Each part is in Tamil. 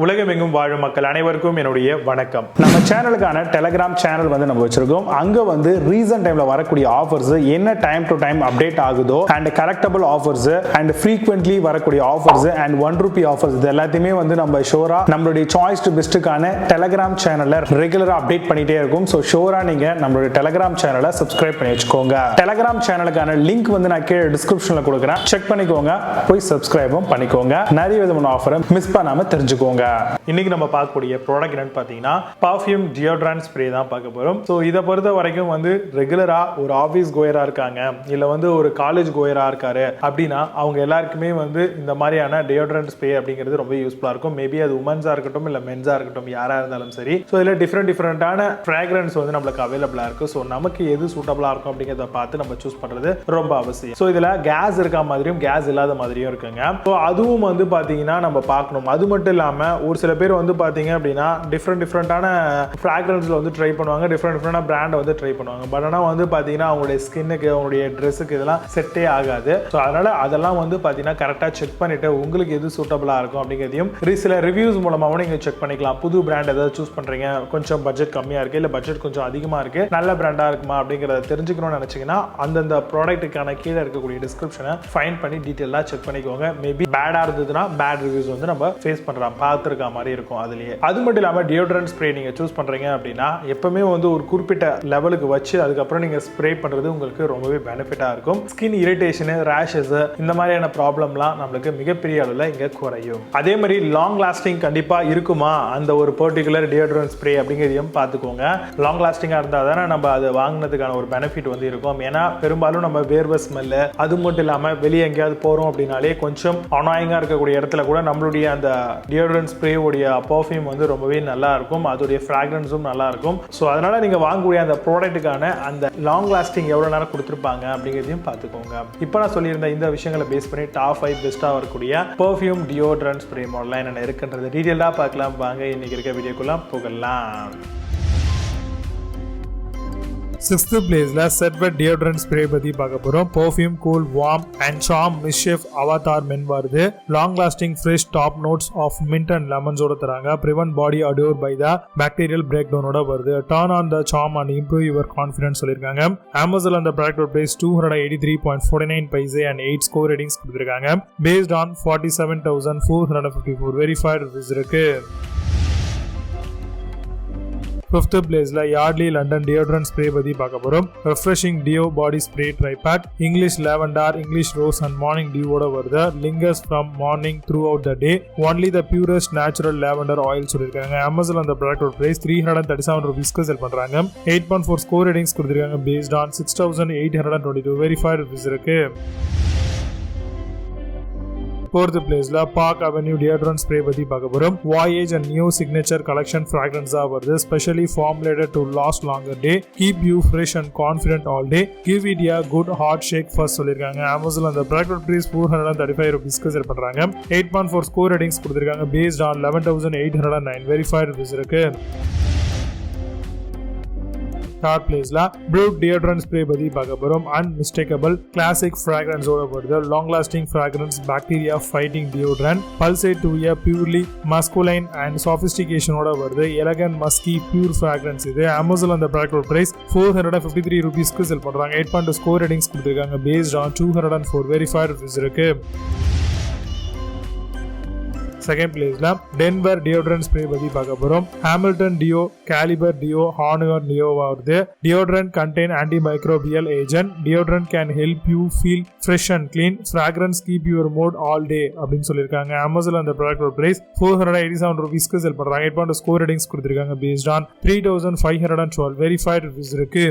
உலகமெங்கும் வாழும் மக்கள் அனைவருக்கும் என்னுடைய வணக்கம். நம்ம சேனலுக்கான டெலிகிராம் சேனல் நம்ம வச்சிருக்கோம். அங்க ரீசன்ட் டைம்ல வரக்கூடிய ஆஃபர்ஸ் என்ன டைம் டு டைம் அப்டேட் ஆகுதோ and correctable offers and frequently வரக்கூடிய ஆஃபர்ஸ் அண்ட் ₹1 ஆஃபர்ஸ் இது எல்லாத்தையுமே நம்ம ஷோரா நம்மளுடைய சாய்ஸ் டு பெஸ்ட்டுக்கான டெலிகிராம் சேனல்ல ரெகுலரா அப்டேட் பண்ணிட்டே இருக்கும். ஸோ ஷோரா நீங்க நம்மளுடைய டெலிகிராம் சேனலை சப்ஸ்கிரைப் பண்ணி வச்சுக்கோங்க. டெலிகிராம் சேனலுக்கான லிங்க் நான் கீழே டிஸ்கிரிப்ஷன்ல கொடுக்குறேன், செக் பண்ணிக்கோங்க, போய் சப்ஸ்கிரைபும் பண்ணிக்கோங்க. நிறைய விதமான ஆஃபரை மிஸ் பண்ணாம தெரிஞ்சுக்கோங்க. இன்னைக்கு நம்ம பார்க்கக்கூடிய ப்ராடக்ட் என்னன்னு பார்த்தீங்கன்னா பர்ஃப்யூம் டியோட்ரண்ட் ஸ்ப்ரே தான் பார்க்க போறோம். ஸோ இதை பொறுத்த வரைக்கும் ரெகுலரா ஒரு ஆஃபீஸ் கோயரா இருக்காங்க, இல்ல ஒரு காலேஜ் கோயரா இருக்காரு அப்படின்னா அவங்க எல்லாருக்குமே இந்த மாதிரியான டியோட்ரண்ட் ஸ்ப்ரே அப்படிங்கிறது ரொம்ப யூஸ்ஃபுல்லா இருக்கும். மேபி அது உமன்ஸா இருக்கட்டும் இல்ல மென்ஸா இருக்கட்டும், யாரா இருந்தாலும் சரி. ஸோ இதில் டிஃப்ரெண்டான ஃப்ராக்ரன்ஸ் நம்மளுக்கு அவைலபிளா இருக்கு. ஸோ நமக்கு எது சூட்டபிளா இருக்கும் அப்படிங்கிறத பார்த்து நம்ம சூஸ் பண்றது ரொம்ப அவசியம். ஸோ இதுல கேஸ் இருக்க மாதிரியும் கேஸ் இல்லாத மாதிரியும் இருக்குங்க. ஸோ அதுவும் பாத்தீங்கன்னா நம்ம பார்க்கணும். அது மட்டும் இல்லாம ஒரு சில பேர் பாத்தீங்க அப்படின்னா டிஃப்ரெண்டான ஃப்ராக்ரன்ஸ்ல ட்ரை பண்ணுவாங்க, டிஃப்ரெண்டான பிராண்ட் ட்ரை பண்ணுவாங்க. பட் ஆனா பாத்தீங்கன்னா அவங்களுடைய ஸ்கின்னுக்கு அவங்களுடைய ட்ரெஸ்ஸுக்கு இதெல்லாம் செட்டே ஆகாது. ஸோ அதனால அதெல்லாம் பாத்தீங்கன்னா கரெக்டா செக் பண்ணிட்டு உங்களுக்கு எது சூட்டபிளா இருக்கும் அப்படிங்கிறதையும் சில ரிவ்யூஸ் மூலமாவும் நீங்க செக் பண்ணிக்கலாம். புது பிராண்ட் ஏதாவது சூஸ் பண்றீங்க, கொஞ்சம் பட்ஜெட் கம்மியா இருக்கு இல்ல பட்ஜெட் கொஞ்சம் அதிகமா இருக்கு, நல்ல பிராண்டா இருக்குமா அப்படிங்கறத தெரிஞ்சுக்கணும்னு நினைச்சீங்கன்னா அந்தந்த ப்ராடக்ட்டுக்கான கீழே இருக்கக்கூடிய டிஸ்கிரிப்ஷனை ஃபைண்ட் பண்ணி டீட்டெயிலா செக் பண்ணிக்கோங்க. மேபி பேடா இருந்ததுன்னா பேட் ரிவ்யூஸ் நம்ம ஃபேஸ் பண்றோம், பார்த்துருக்க மாதிரி இருக்கும் அதுலயே. அது மட்டும் இல்லாம டியோட்ரண்ட் ஸ்ப்ரே நீங்க சூஸ் பண்றீங்க அப்படின்னா எப்பவுமே ஒரு குறிப்பிட்ட லெவலுக்கு வச்சு அதுக்கப்புறம் நீங்க ஸ்ப்ரே பண்றது உங்களுக்கு ரொம்பவே பெனிஃபிட்டா இருக்கும். ஸ்கின் இரிட்டேஷன், ரேஷஸ் இந்த மாதிரியான ப்ராப்ளம்லாம் நம்மளுக்கு மிகப்பெரிய அளவில் இங்க குறையும். அதே மாதிரி லாங் லாஸ்டிங் கண்டிப்பா இருக்குமா அந்த ஒரு பர்டிகுலர் டியோட்ரண்ட் ஸ்ப்ரே அப்படிங்கிறதையும் பார்த்துக்கோங்க. லாங் லாஸ்டிங்கா இருந்தா தானே நம்ம அதை வாங்கினதுக்கான ஒரு பெனிஃபிட் இருக்கும். ஏன்னா பெரும்பாலும் நம்ம வேர்வை ஸ்மெல், அது மட்டும் இல்லாம வெளியே எங்கேயாவது போறோம் அப்படின்னாலே கொஞ்சம் அனாயிங்கா இருக்கக்கூடிய இடத்துல கூட நம்மளுடைய அந்த டியோட்ரண்ட் ஸ்ப்ரே உடைய பர்ஃப்யூம் ரொம்பவே நல்லா இருக்கும், அதோடைய ஃப்ராக்ரன்ஸும் நல்லா இருக்கும். ஸோ அதனால நீங்க வாங்கக்கூடிய அந்த ப்ராடக்ட்டுக்கான அந்த லாங் லாஸ்டிங் எவ்வளவு நேரம் கொடுத்துருப்பாங்க அப்படிங்கிறதையும் பார்த்துக்கோங்க. இப்போ நான் சொல்லியிருந்த இந்த விஷயங்களை பேஸ் பண்ணி டாப் 5 பெஸ்டா வரக்கூடிய பர்ஃப்யூம் டியோட்ரண்ட் ஸ்ப்ரே மாடல் என்ன இருக்குன்றது டீடைலா பார்க்கலாம். வாங்க இன்னைக்கு இருக்க வீடியோக்குள்ள போகலாம். 6th பிளேஸ்ல செட் வெட் டியோட்ரண்ட் ஸ்ப்ரே பத்தி பார்க்க போறோம். Perfume cool warm and charm mischief avatar men வருது. Long lasting fresh top notes of mint and லெமன்ஸோட தராங்க. Prevent body odour by the bacterial break டவுனோட வருது. Turn on the charm and improve your confidence சொல்லிருக்காங்க. அமேசான் அந்த product price 283.49 paise and 8 score ratings கொடுத்திருக்காங்க. பேஸ்ட் ஆன் 47,454 வெரிஃபைட் ரிவ்யூஸ் இருக்கு. 5th பிளேஸ்ல யார்ட்லி லண்டன் டியோட்ரண்ட் ஸ்ப்ரே பத்தி பார்க்க போறோம். Refreshing deo body spray dry pack, English lavender, English rose and morning டியூவோட வருது. Lingers from morning throughout the day, only the purest natural lavender oil சொல்லிருக்காங்க. அமேசான் அந்த ப்ராடக்ட் பிரைஸ் 337 ரூபீஸ்க்கு செல் பண்றாங்க. 8.4 ஸ்கோர் ரேட்டிங்ஸ் கொடுத்திருக்காங்க. பேஸ்ட் ஆன் 6,822 வெரிஃபைட் ரிவ்யூஸ் இருக்கு. 4th பிளேஸ்ல பார்க் அவென்யூ டியோட்ரண்ட் ஸ்ப்ரே பத்தி பார்க்க போறோம். Voyage and new signature collection ஃப்ராக்ரன்ஸா வருது. Specially formulated to last longer day, keep you fresh and confident all day, give it a good hot shake first சொல்லிருக்காங்க. அமேசான் அந்த ப்ராடக்ட் பிரைஸ் 435 ரூபீஸ்க்கு செல் பண்றாங்க. 8.4 ஸ்கோர் ரேட்டிங்ஸ் கொடுத்திருக்காங்க. பேஸ்ட் ஆன் 11,809 வெரிஃபைட் ரிவ்யூஸ் இருக்கு. 3rd பிளேஸ்ல ப்ளூ டியோட்ரண்ட் ஸ்ப்ரே பத்தி பார்க்க போறோம். அன்மிஸ்டேக்கபிள் கிளாசிக் ஃப்ராக்ரன்ஸ் ஓட வருது. Long lasting fragrance bacteria fighting deodorant, pulsate to a purely masculine and சாபிஸ்டிகேஷனோட வருது. எலகன்ட் மஸ்கி பியூர் ஃப்ராக்ரன்ஸ் இது. அமேசான் அந்த ப்ராடக்ட் பிரைஸ் 453 ரூபீஸ்க்கு செல் பண்றாங்க. 8.2 ஸ்கோர் ரேட்டிங்ஸ் கொடுத்திருக்காங்க. பேஸ்ட் ஆன் 204 வெரிஃபைட் ரிவ்யூஸ் இருக்கு. 2nd பிளேஸ்ல டென்வர் டியோட்ரண்ட் ஸ்ப்ரே பத்தி பார்க்க போறோம். Hamilton deo, caliber deo, honour deo வருது. Deodorant contain antimicrobial agent. Deodorant can help you feel fresh and clean. Fragrance keep your mood all day அப்படின்னு சொல்லிருக்காங்க. அமேசான் அந்த ப்ராடக்ட் பிரைஸ் 487 ரூபீஸ்க்கு செல் பண்றாங்க. 8.2 ஸ்கோர் ரேட்டிங்ஸ் கொடுத்திருக்காங்க. பேஸ்ட் ஆன் 3,512 வெரிஃபைட் ரிவ்யூஸ் இருக்கு.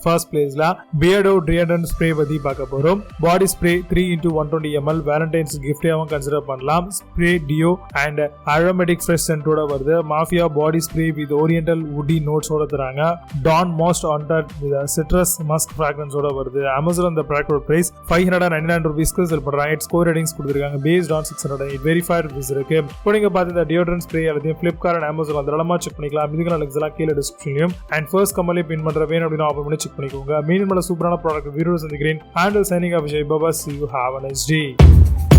1st பிளேஸ்ல பியர்டோ டியோட்ரண்ட் ஸ்ப்ரே பத்தி பார்க்க போறோம். Body spray 3x120 ml Valentine's கிஃப்டாவும் கன்சிடர் பண்ணலாம். Spray deo and aromatic fresh சென்ட்டோட வருது. Mafia body spray with oriental woody நோட்ஸோட தராங்க. Don most haunted with citrus musk ஃப்ராக்ரன்ஸோட வருது. அமேசான் அந்த ப்ராடக்ட் பிரைஸ் 599 ரூபீஸ்க்கு செல் பண்றாங்க. 8 ஸ்கோர் ரேட்டிங்ஸ் கொடுத்திருக்காங்க. பேஸ்ட் ஆன் 608 வெரிஃபைட் ரிவ்யூஸ் இருக்கு. இப்போ நீங்க பார்த்த இந்த டியோட்ரண்ட் ஸ்ப்ரே எல்லாத்தையும் Flipkart and Amazon அதெல்லாம் செக் பண்ணிக்கலாம். இதுக்கான லிங்க்ஸ் எல்லாம் கீழே டிஸ்கிரிப்ஷன்லயும் அண்ட் ஃபர்ஸ்ட் கமெண்ட்ல பின் பண்ற வேணும் அப்படினா ஆஃப் பண்ணி செக் பண்ணிக்கோங்க. மீண்டும் நல்ல சூப்பரான ப்ராடக்ட் வீடியோஸ் சந்திக்கிறேன். Handle signing off Vijay Baba. See you, have a nice day.